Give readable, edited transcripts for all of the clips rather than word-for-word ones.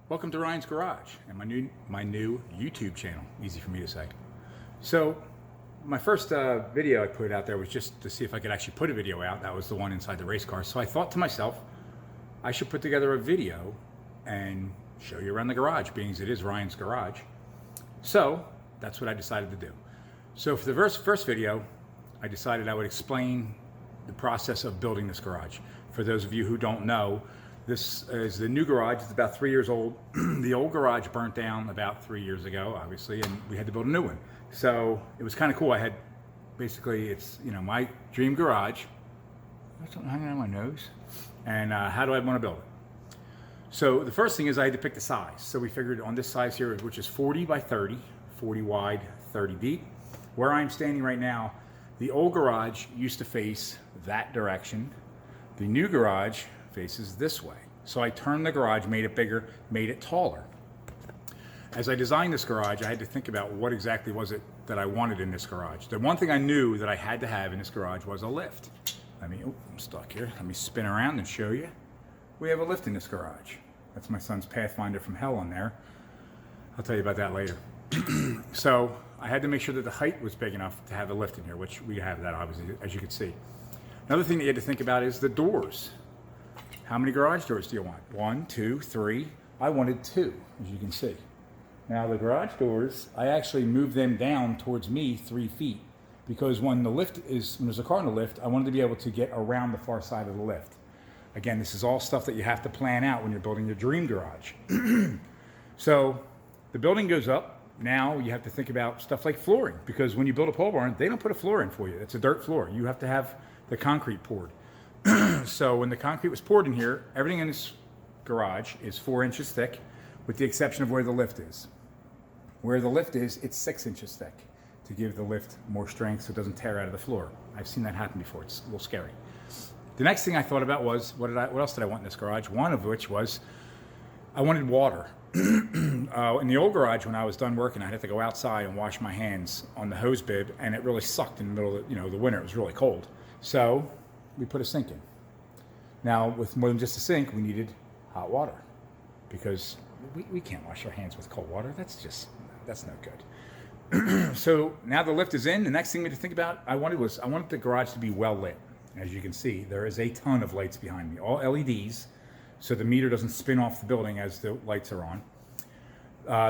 Welcome to Ryan's Garage and my new YouTube channel. Easy for me to say. So my first video I put out there was just to see if I could actually put a video out. That was the one inside the race car. So I thought to myself, I should put together a video and show you around the garage, being as it is Ryan's Garage. So that's what I decided to do. So for the first video, I decided I would explain the process of building this garage. For those of you who don't know, this is the new garage. It's about 3 years old. The old garage burnt down about 3 years ago, obviously, and we had to build a new one. So it was kind of cool. I had, basically, it's, you know, my dream garage. There's something hanging on my nose. And how do I want to build it? So the first thing is I had to pick the size. So we figured on this size here, which is 40 by 30, 40 wide, 30 deep. Where I'm standing right now, the old garage used to face that direction. The new garage faces this way. So I turned the garage, made it bigger, made it taller. As I designed this garage, I had to think about what exactly was it that I wanted in this garage. The one thing I knew that I had to have in this garage was a lift. I'm stuck here. Let me spin around and show you. We have a lift in this garage. That's my son's Pathfinder from hell on there. I'll tell you about that later. So I had to make sure that the height was big enough to have a lift in here, which we have that obviously, as you can see. Another thing that you had to think about is the doors. How many garage doors do you want? 1, 2, 3. I wanted 2, as you can see. Now the garage doors, I actually moved them down towards me 3 feet because when there's a car in the lift, I wanted to be able to get around the far side of the lift. Again, this is all stuff that you have to plan out when you're building your dream garage. So the building goes up. Now you have to think about stuff like flooring, because when you build a pole barn, they don't put a floor in for you. It's a dirt floor. You have to have the concrete poured. So when the concrete was poured in here, everything in this garage is 4 inches thick, with the exception of where the lift is. Where the lift is, it's 6 inches thick to give the lift more strength so it doesn't tear out of the floor. I've seen that happen before. It's a little scary. The next thing I thought about was, what else did I want in this garage? One of which was, I wanted water. In the old garage, when I was done working, I had to go outside and wash my hands on the hose bib, and it really sucked in the middle of the winter. It was really cold. So we put a sink in. Now, with more than just a sink, we needed hot water, because we can't wash our hands with cold water. That's no good. So now the lift is in. The next thing we had to think about, I wanted the garage to be well lit. As you can see, there is a ton of lights behind me, all LEDs, so the meter doesn't spin off the building as the lights are on.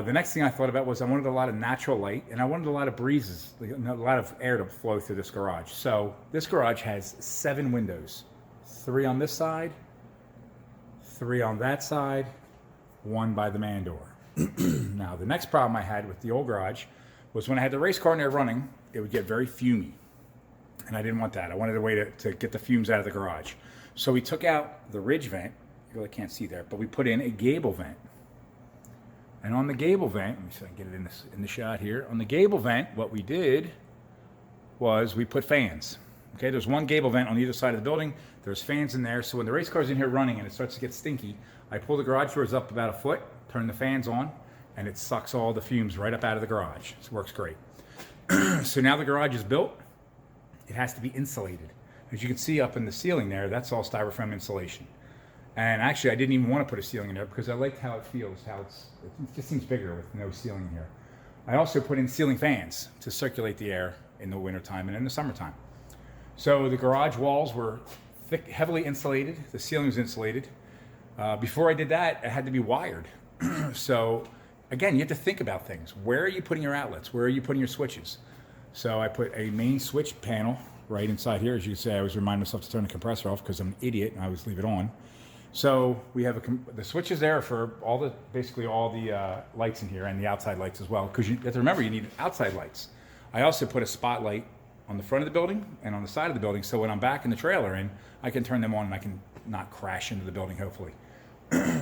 The next thing I thought about was I wanted a lot of natural light, and I wanted a lot of breezes, a lot of air to flow through this garage. So this garage has 7 windows, 3 on this side, 3 on that side, 1 by the man door. Now, the next problem I had with the old garage was when I had the race car in there running, it would get very fumy, and I didn't want that. I wanted a way to get the fumes out of the garage. So we took out the ridge vent. You really can't see there, but we put in a gable vent. And on the gable vent, let me see if I can get it in the shot here. On the gable vent, what we did was we put fans. Okay, there's one gable vent on either side of the building. There's fans in there, so when the race car's in here running and it starts to get stinky, I pull the garage doors up about a foot, turn the fans on, and it sucks all the fumes right up out of the garage. It works great. So now the garage is built. It has to be insulated. As you can see up in the ceiling there, that's all styrofoam insulation. And actually, I didn't even want to put a ceiling in there because I liked how it feels, it just seems bigger with no ceiling in here. I also put in ceiling fans to circulate the air in the wintertime and in the summertime. So the garage walls were thick, heavily insulated. The ceiling was insulated. Before I did that, it had to be wired. So again, you have to think about things. Where are you putting your outlets? Where are you putting your switches? So I put a main switch panel right inside here. As you can see, I always remind myself to turn the compressor off because I'm an idiot and I always leave it on. So we have the switches there for basically all the lights in here, and the outside lights as well, because you have to remember you need outside lights. I also put a spotlight on the front of the building and on the side of the building, so when I'm back in the trailer I can turn them on and I can not crash into the building, hopefully.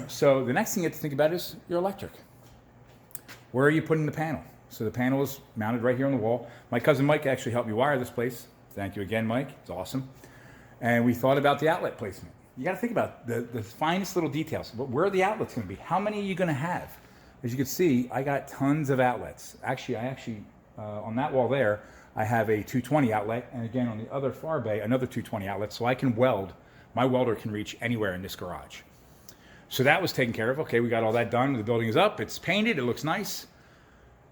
So the next thing you have to think about is your electric. Where are you putting the panel? So the panel is mounted right here on the wall. My cousin Mike actually helped me wire this place. Thank you again, Mike. It's awesome. And we thought about the outlet placement. You got to think about the finest little details. But where are the outlets going to be? How many are you going to have? As you can see, I got tons of outlets. Actually, on that wall there, I have a 220 outlet, and again on the other far bay, another 220 outlet, so I can weld. My welder can reach anywhere in this garage. So that was taken care of. Okay, we got all that done. The building is up. It's painted. It looks nice.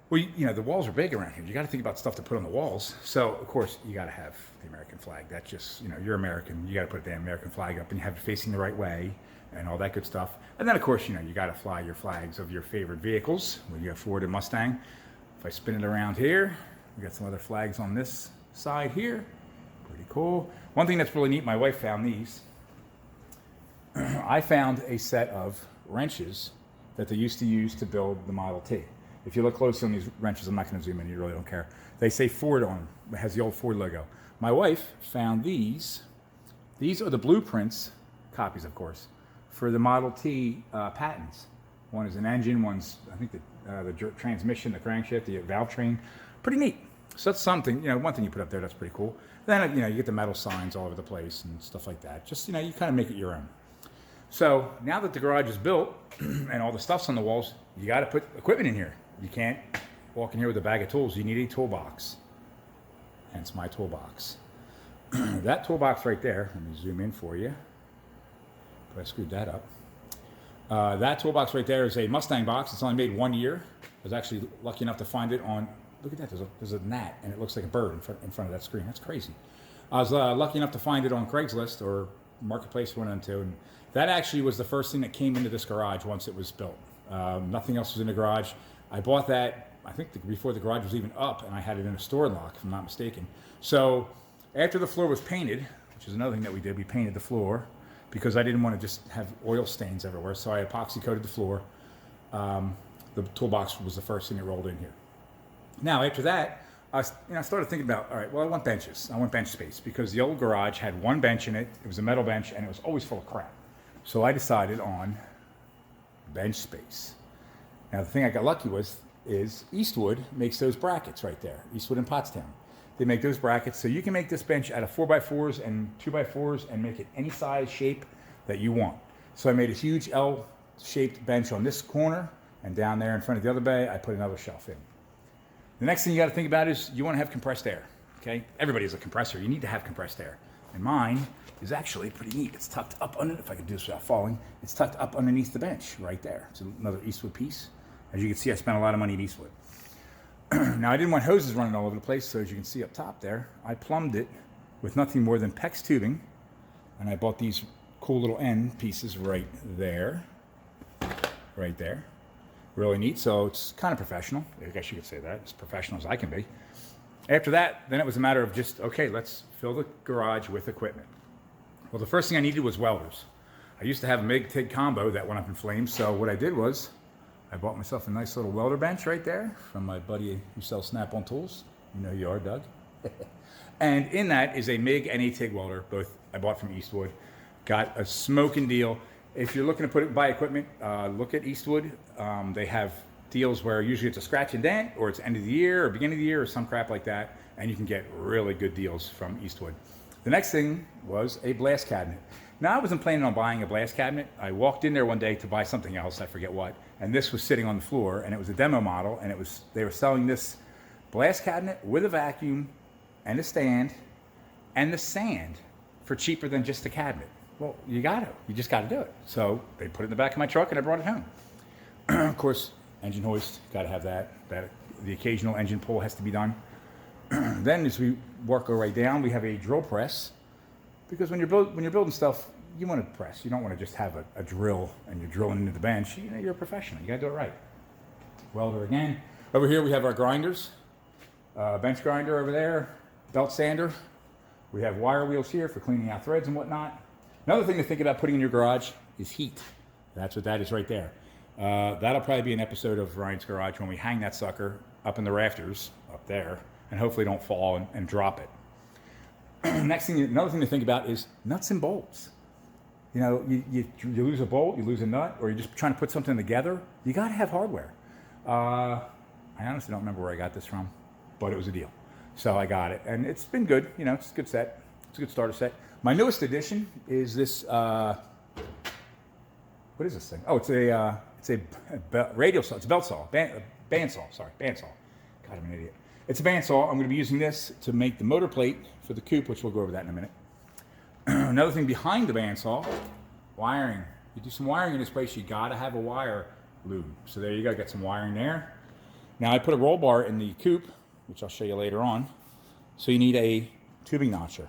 Well, you know, the walls are big around here. You got to think about stuff to put on the walls. So, of course, you got to have the American flag. That's just, you know, you're American. You got to put the American flag up and you have it facing the right way and all that good stuff. And then, of course, you know, you got to fly your flags of your favorite vehicles. When you have Ford and Mustang. If I spin it around here, we got some other flags on this side here. Pretty cool. One thing that's really neat, my wife found these. I found a set of wrenches that they used to use to build the Model T. If you look closely on these wrenches, I'm not going to zoom in, you really don't care. They say Ford on them. It has the old Ford logo. My wife found these. These are the blueprints, copies of course, for the Model T patents. One is an engine, one's, I think, the transmission, the crankshaft, the valve train. Pretty neat. So that's something, you know, one thing you put up there that's pretty cool. Then, you know, you get the metal signs all over the place and stuff like that. Just, you know, you kind of make it your own. So now that the garage is built and all the stuff's on the walls, you got to put equipment in here. You can't walk in here with a bag of tools. You need a toolbox. Hence my toolbox. That toolbox right there, let me zoom in for you. But I screwed that up. That toolbox right there is a Mustang box. It's only made 1 year. I was actually lucky enough to find it on, look at that, there's a gnat and it looks like a bird in front of that screen. That's crazy. I was lucky enough to find it on Craigslist or Marketplace, one and two, and that actually was the first thing that came into this garage once it was built. Nothing else was in the garage. I bought that, I think, before the garage was even up, and I had it in a store lock, if I'm not mistaken. So after the floor was painted, which is another thing that we did, we painted the floor because I didn't want to just have oil stains everywhere, so I epoxy coated the floor. The toolbox was the first thing that rolled in here. Now, after that, I started thinking about, all right, well, I want benches. I want bench space because the old garage had one bench in it. It was a metal bench, and it was always full of crap. So I decided on bench space. Now, the thing I got lucky with is Eastwood makes those brackets right there. Eastwood in Pottstown. They make those brackets, so you can make this bench out of 4x4s and 2x4s and make it any size, shape that you want. So I made a huge L-shaped bench on this corner, and down there in front of the other bay, I put another shelf in. The next thing you got to think about is you want to have compressed air. Okay, everybody has a compressor. You need to have compressed air, and mine is actually pretty neat. It's tucked up under, if I can do this without falling, it's tucked up underneath the bench right there. It's another Eastwood piece. As you can see, I spent a lot of money at Eastwood. Now, I didn't want hoses running all over the place, so as you can see up top there, I plumbed it with nothing more than PEX tubing, and I bought these cool little end pieces right there. Really neat, so it's kind of professional. I guess you could say that. As professional as I can be. After that, then it was a matter of just, okay, let's fill the garage with equipment. Well, the first thing I needed was welders. I used to have a MIG-TIG combo that went up in flames, so what I did was I bought myself a nice little welder bench right there from my buddy who sells Snap-on tools. You know who you are, Doug. And in that is a MIG and a TIG welder, both I bought from Eastwood. Got a smoking deal. If you're looking to buy equipment, look at Eastwood. They have deals where usually it's a scratch and dent, or it's end of the year or beginning of the year or some crap like that, and you can get really good deals from Eastwood. The next thing was a blast cabinet. Now, I wasn't planning on buying a blast cabinet. I walked in there one day to buy something else, I forget what, and this was sitting on the floor, and it was a demo model, and they were selling this blast cabinet with a vacuum and a stand and the sand for cheaper than just the cabinet. Well, you just got to do it. So they put it in the back of my truck and I brought it home. Of course, engine hoist, got to have that. The occasional engine pull has to be done. Then as we work our way down, we have a drill press, because when you're building stuff, you want to press. You don't want to just have a drill and you're drilling into the bench. You know, you're a professional. You got to do it right. Welder again. Over here we have our grinders. Bench grinder over there, belt sander. We have wire wheels here for cleaning out threads and whatnot. Another thing to think about putting in your garage is heat. That's what that is right there. That'll probably be an episode of Ryan's Garage when we hang that sucker up in the rafters up there, and hopefully don't fall and drop it. Another thing to think about is nuts and bolts. You know, you lose a bolt, you lose a nut, or you're just trying to put something together. You got to have hardware. I honestly don't remember where I got this from, but it was a deal. So I got it, and it's been good. You know, it's a good set. It's a good starter set. My newest addition is this. What is this thing? Oh, it's a radial saw. It's a belt saw, bandsaw. Sorry, bandsaw. God, I'm an idiot. It's a bandsaw. I'm going to be using this to make the motor plate for the coupe, which we'll go over that in a minute. Another thing behind the bandsaw, wiring. you do some wiring in this place, you gotta have a wire loop. So there you go, got some wiring there. Now I put a roll bar in the coupe, which I'll show you later on. So you need a tubing notcher.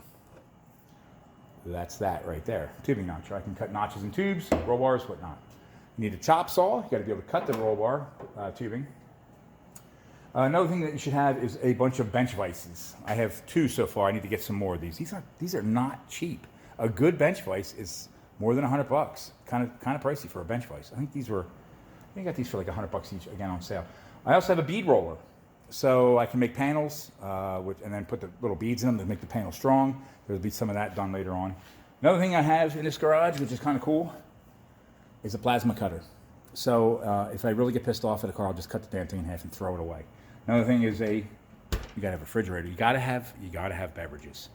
That's that right there, tubing notcher. I can cut notches and tubes, roll bars, whatnot. You need a chop saw. You got to be able to cut the roll bar tubing. Another thing that you should have is a bunch of bench vices. I have 2 so far. I need to get some more of these. These are not cheap. A good bench vise is more than $100. Kind of pricey for a bench vise. I think I got these for like $100 each, again on sale. I also have a bead roller, so I can make panels and then put the little beads in them to make the panel strong. There'll be some of that done later on. Another thing I have in this garage, which is kind of cool, is a plasma cutter. So if I really get pissed off at a car, I'll just cut the damn thing in half and throw it away. Another thing is you gotta have a refrigerator. You gotta have beverages.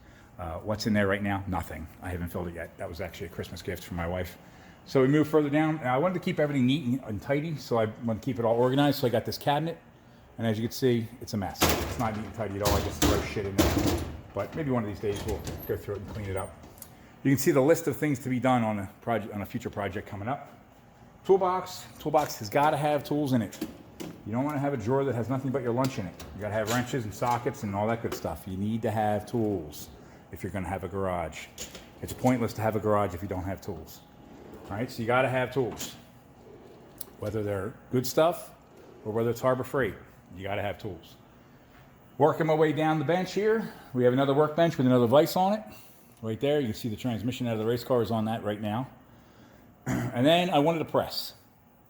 What's in there right now? Nothing. I haven't filled it yet. That was actually a Christmas gift from my wife. So we moved further down. I wanted to keep everything neat and tidy, so I want to keep it all organized. So I got this cabinet, and as you can see, it's a mess. It's not neat and tidy at all. I just throw shit in there. But maybe one of these days we'll go through it and clean it up. You can see the list of things to be done on a future project coming up. Toolbox has got to have tools in it. You don't want to have a drawer that has nothing but your lunch in it. You got to have wrenches and sockets and all that good stuff. You need to have tools if you're going to have a garage. It's pointless to have a garage if you don't have tools. All right, so you got to have tools. Whether they're good stuff or whether it's Harbor Freight, you got to have tools. Working my way down the bench here, we have another workbench with another vise on it. Right there, you can see the transmission out of the race car is on that right now. And then I wanted to press.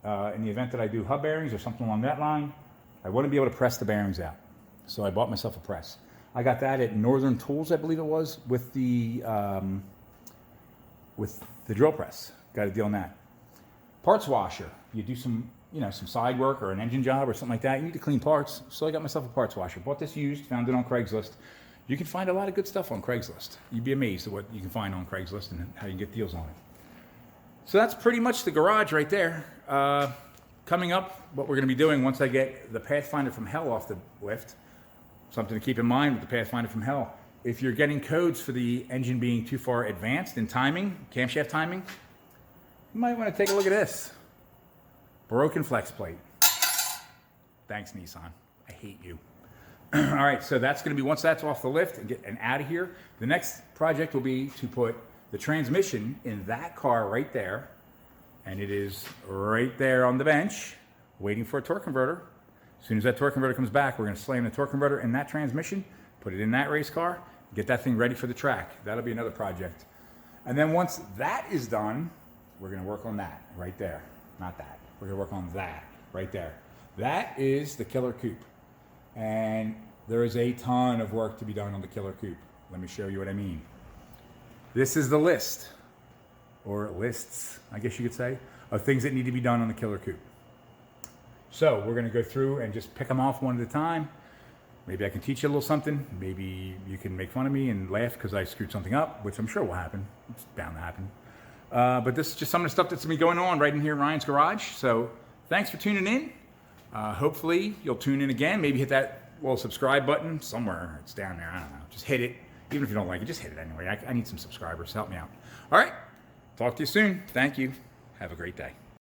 In the event that I do hub bearings or something along that line, I want to be able to press the bearings out. So I bought myself a press. I got that at Northern Tools, I believe it was, with the drill press. Got a deal on that. Parts washer. You do some side work or an engine job or something like that. You need to clean parts. So I got myself a parts washer. Bought this used, found it on Craigslist. You can find a lot of good stuff on Craigslist. You'd be amazed at what you can find on Craigslist and how you can get deals on it. So that's pretty much the garage right there. Coming up, what we're going to be doing once I get the Pathfinder from Hell off the lift, something to keep in mind with the Pathfinder from Hell. If you're getting codes for the engine being too far advanced in timing, camshaft timing, you might want to take a look at this. Broken flex plate. Thanks, Nissan. I hate you. All right, so that's going to be, once that's off the lift and out of here, the next project will be to put the transmission in that car right there, and it is right there on the bench, waiting for a torque converter. As soon as that torque converter comes back, we're going to slam the torque converter in that transmission, put it in that race car, get that thing ready for the track. That'll be another project. And then once that is done, we're going to work on that right there. Not that. We're going to work on that right there. That is the Killer Coupe. And there is a ton of work to be done on the Killer Coupe. Let me show you what I mean. This is the list, or lists, I guess you could say, of things that need to be done on the Killer Coupe. So we're going to go through and just pick them off one at a time. Maybe I can teach you a little something. Maybe you can make fun of me and laugh because I screwed something up, which I'm sure will happen. It's bound to happen. But this is just some of the stuff that's been going on right in here in Ryan's garage. So thanks for tuning in. Hopefully you'll tune in again. Maybe hit that little subscribe button somewhere. It's down there. I don't know. Just hit it. Even if you don't like it, just hit it anyway. I need some subscribers. Help me out. All right. Talk to you soon. Thank you. Have a great day.